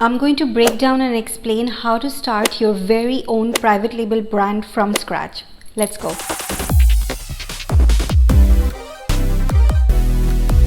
I'm going to break down and explain how to start your very own private label brand from scratch. Let's go.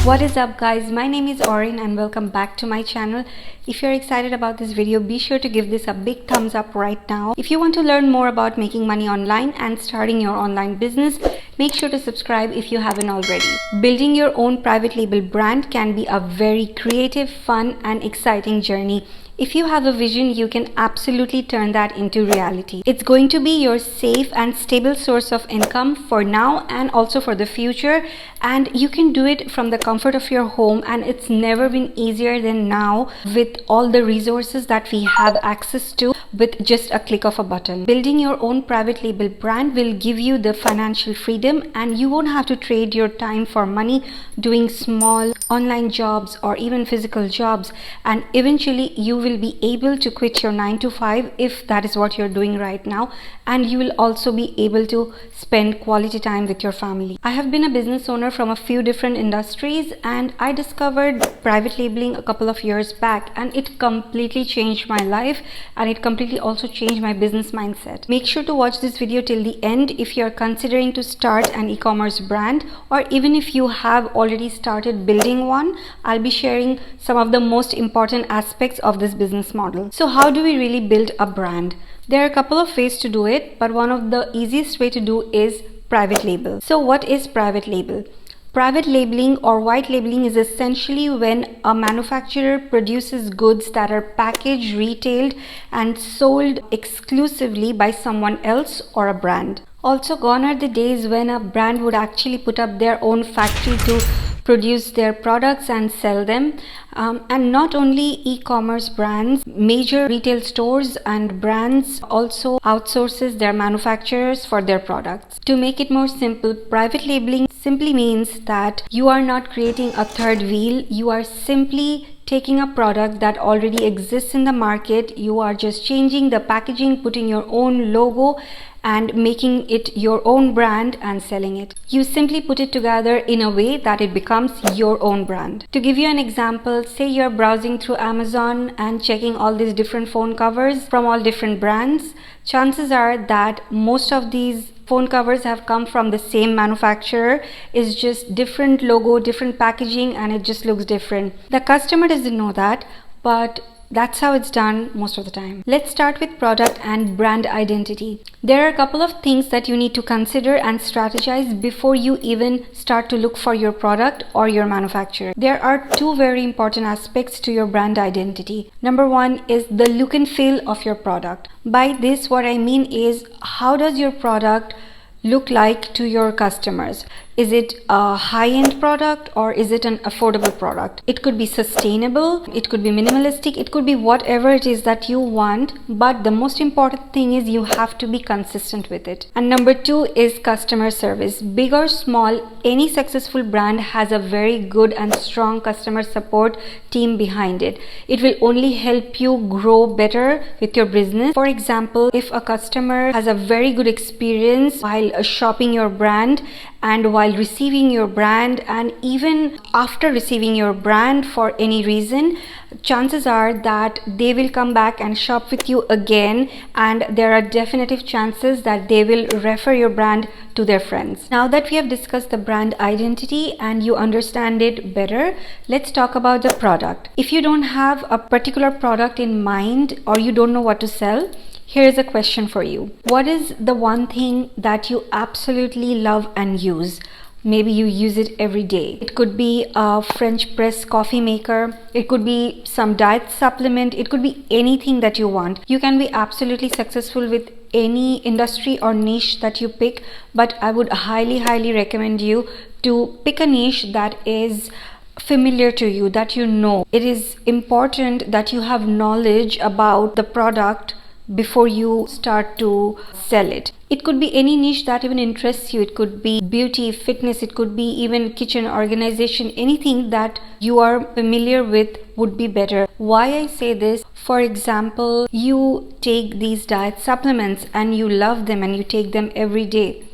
What is up guys, my name is Orinn and welcome back to my channel. If you're excited about this video, be sure to give this a big thumbs up right now. If you want to learn more about making money online and starting your online business, make sure to subscribe if you haven't already. Building your own private label brand can be a very creative, fun and exciting journey. If you have a vision, you can absolutely turn that into reality. It's going to be your safe and stable source of income for now and also for the future, and you can do it from the comfort of your home, and it's never been easier than now with all the resources that we have access to with just a click of a button. Building your own private label brand will give you the financial freedom, and you won't have to trade your time for money doing small online jobs or even physical jobs, and eventually you will be able to quit your 9 to 5 if that is what you're doing right now, and you will also be able to spend quality time with your family. I have been a business owner from a few different industries, and I discovered private labeling a couple of years back, and it completely changed my life, and it completely also changed my business mindset. Make sure to watch this video till the end if you're considering to start an e-commerce brand, or even if you have already started building one. I'll be sharing some of the most important aspects of this business model. So how do we really build a brand? There are a couple of ways to do it, but one of the easiest way to do is private label. So what is private label? Private labeling or white labeling is essentially when a manufacturer produces goods that are packaged, retailed and sold exclusively by someone else or a brand. Also, gone are the days when a brand would actually put up their own factory to produce their products and sell them. And not only e-commerce brands, major retail stores and brands also outsources their manufacturers for their products. To make it more simple, private labeling simply means that you are not creating a third wheel. You are simply taking a product that already exists in the market. You are just changing the packaging, putting your own logo and making it your own brand and selling it. You simply put it together in a way that it becomes your own brand. To give you an example, say you're browsing through Amazon and checking all these different phone covers from all different brands. Chances are that most of these phone covers have come from the same manufacturer. It's just different logo, different packaging, and it just looks different. The customer doesn't know that, but that's how it's done most of the time. Let's start with product and brand identity. There are a couple of things that you need to consider and strategize before you even start to look for your product or your manufacturer. There are two very important aspects to your brand identity. Number one is the look and feel of your product. By this, what I mean is, how does your product look like to your customers? Is it a high-end product or is it an affordable product? It could be sustainable, it could be minimalistic, it could be whatever it is that you want, but the most important thing is you have to be consistent with it. And number two is customer service. Big or small, any successful brand has a very good and strong customer support team behind it. It will only help you grow better with your business. For example, if a customer has a very good experience while shopping your brand and while receiving your brand, and even after receiving your brand for any reason, chances are that they will come back and shop with you again, and there are definitive chances that they will refer your brand to their friends. Now that we have discussed the brand identity and you understand it better, let's talk about the product. If you don't have a particular product in mind or you don't know what to sell, here is a question for you. What is the one thing that you absolutely love and use? Maybe you use it every day. It could be a French press coffee maker. It could be some diet supplement. It could be anything that you want. You can be absolutely successful with any industry or niche that you pick, but I would highly recommend you to pick a niche that is familiar to you, that you know. It is important that you have knowledge about the product before you start to sell it. It could be any niche that even interests you. It could be beauty, fitness, it could be even kitchen organization. Anything that you are familiar with would be better. Why I say this? For example, you take these diet supplements and you love them and you take them every day.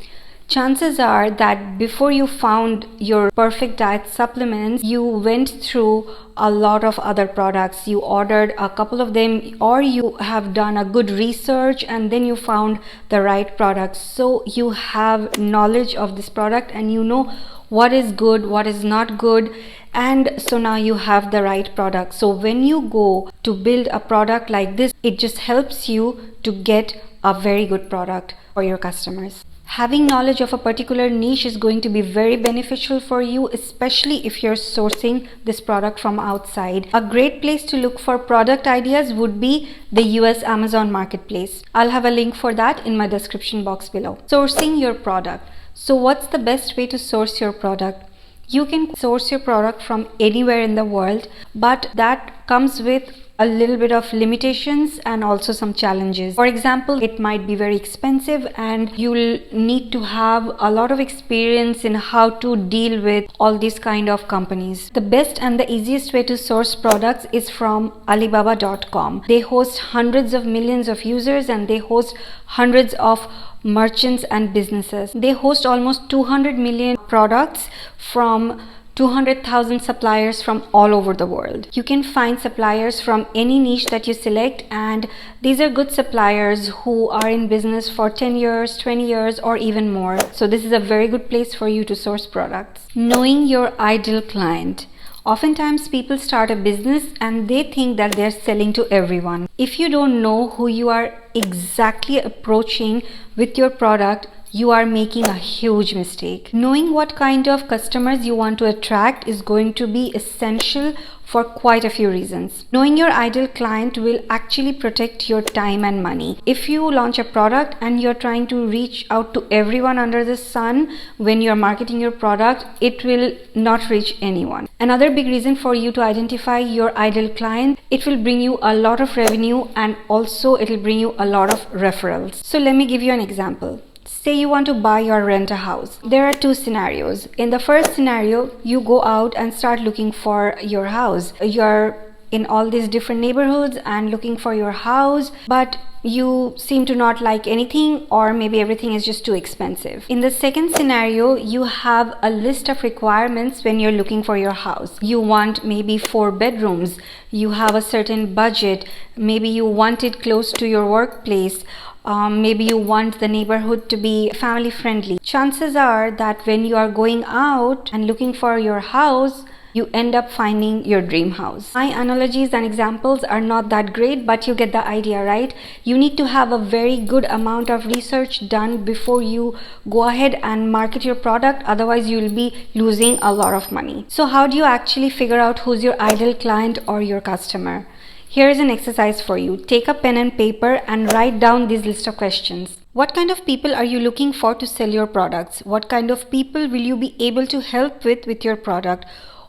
Chances are that before you found your perfect diet supplements, you went through a lot of other products. You ordered a couple of them, or you have done a good research and then you found the right product. So you have knowledge of this product and you know what is good, what is not good, and so now you have the right product. So when you go to build a product like this, it just helps you to get a very good product for your customers. Having knowledge of a particular niche is going to be very beneficial for you, especially if you're sourcing this product from outside. A great place to look for product ideas would be the US Amazon Marketplace. I'll have a link for that in my description box below. Sourcing your product. So what's the best way to source your product? You can source your product from anywhere in the world, but that comes with a little bit of limitations and also some challenges. For example, it might be very expensive and you'll need to have a lot of experience in how to deal with all these kind of companies. The best and the easiest way to source products is from Alibaba.com. They host hundreds of millions of users and they host hundreds of merchants and businesses. They host almost 200 million products from 200,000 suppliers from all over the world. You can find suppliers from any niche that you select, and these are good suppliers who are in business for 10 years, 20 years, or even more. So this is a very good place for you to source products. Knowing your ideal client. Oftentimes people start a business and they think that they're selling to everyone. If you don't know who you are exactly approaching with your product, you are making a huge mistake. Knowing what kind of customers you want to attract is going to be essential for quite a few reasons. Knowing your ideal client will actually protect your time and money. If you launch a product and you're trying to reach out to everyone under the sun when you're marketing your product, it will not reach anyone. Another big reason for you to identify your ideal client, it will bring you a lot of revenue and also it will bring you a lot of referrals. So let me give you an example. Say you want to buy or rent a house. There are two scenarios. In the first scenario, you go out and start looking for your house. You're in all these different neighborhoods and looking for your house, but you seem to not like anything, or maybe everything is just too expensive. In the second scenario, you have a list of requirements when you're looking for your house. You want maybe 4 bedrooms. You have a certain budget. Maybe you want it close to your workplace. Maybe you want the neighborhood to be family friendly. Chances are that when you are going out and looking for your house, you end up finding your dream house. My analogies and examples are not that great, but you get the idea, right? You need to have a very good amount of research done before you go ahead and market your product. Otherwise, you will be losing a lot of money. So how do you actually figure out who's your ideal client or your customer? Here is an exercise for you. Take a pen and paper and write down this list of questions. What kind of people are you looking for to sell your products? What kind of people will you be able to help with your product?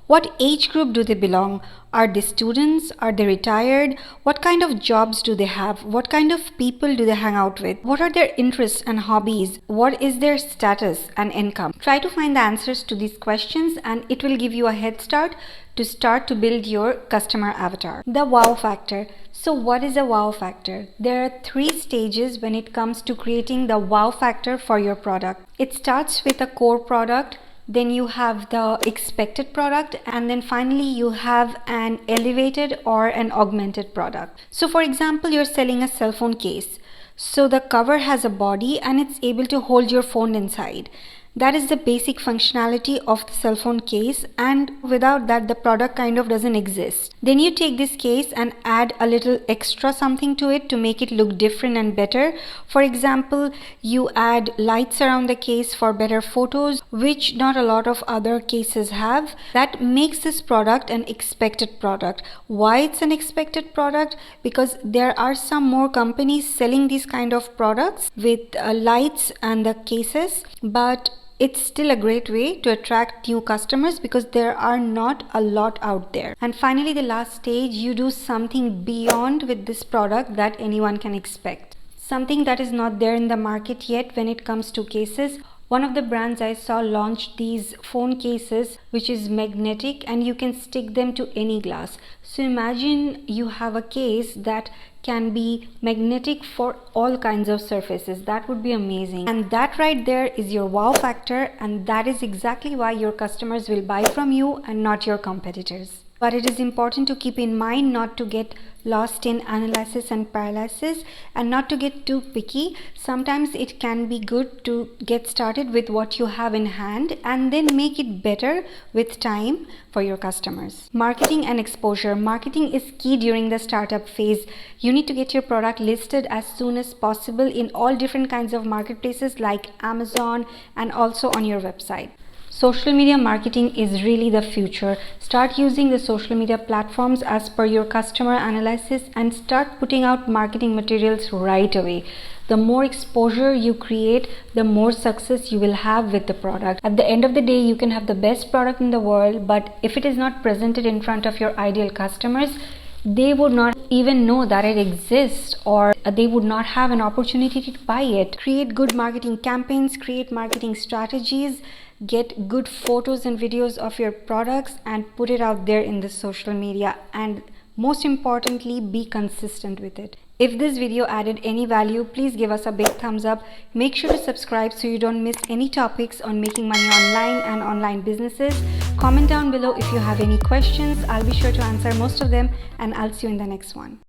What age group do they belong? Are they students? Are they retired? What kind of jobs do they have? What kind of people do they hang out with? What are their interests and hobbies? What is their status and income? Try to find the answers to these questions and it will give you a head start to build your customer avatar. The wow factor. So what is a wow factor? There are 3 stages when it comes to creating the wow factor for your product. It starts with a core product. Then you have the expected product, and then finally you have an elevated or an augmented product. So for example, you're selling a cell phone case. So the cover has a body and it's able to hold your phone inside. That is the basic functionality of the cell phone case, and without that the product kind of doesn't exist. Then you take this case and add a little extra something to it to make it look different and better. For example, you add lights around the case for better photos, which not a lot of other cases have. That makes this product an expected product. Why it's an expected product? Because there are some more companies selling these kind of products with lights and the cases, but it's still a great way to attract new customers because there are not a lot out there. And finally, the last stage, you do something beyond with this product that anyone can expect. Something that is not there in the market yet when it comes to cases. One of the brands I saw launched these phone cases which is magnetic and you can stick them to any glass. So imagine you have a case that can be magnetic for all kinds of surfaces. That would be amazing. And that right there is your wow factor, and that is exactly why your customers will buy from you and not your competitors. But it is important to keep in mind not to get lost in analysis and paralysis and not to get too picky. Sometimes it can be good to get started with what you have in hand and then make it better with time for your customers. Marketing and exposure. Marketing is key during the startup phase. You need to get your product listed as soon as possible in all different kinds of marketplaces like Amazon and also on your website. Social media marketing is really the future. Start using the social media platforms as per your customer analysis and start putting out marketing materials right away. The more exposure you create, the more success you will have with the product. At the end of the day, you can have the best product in the world, but if it is not presented in front of your ideal customers, they would not even know that it exists, or they would not have an opportunity to buy it. Create good marketing campaigns, create marketing strategies, get good photos and videos of your products and put it out there in the social media, and most importantly, be consistent with it. If this video added any value, please give us a big thumbs up. Make sure to subscribe so you don't miss any topics on making money online and online businesses. Comment down below if you have any questions. I'll be sure to answer most of them, and I'll see you in the next one.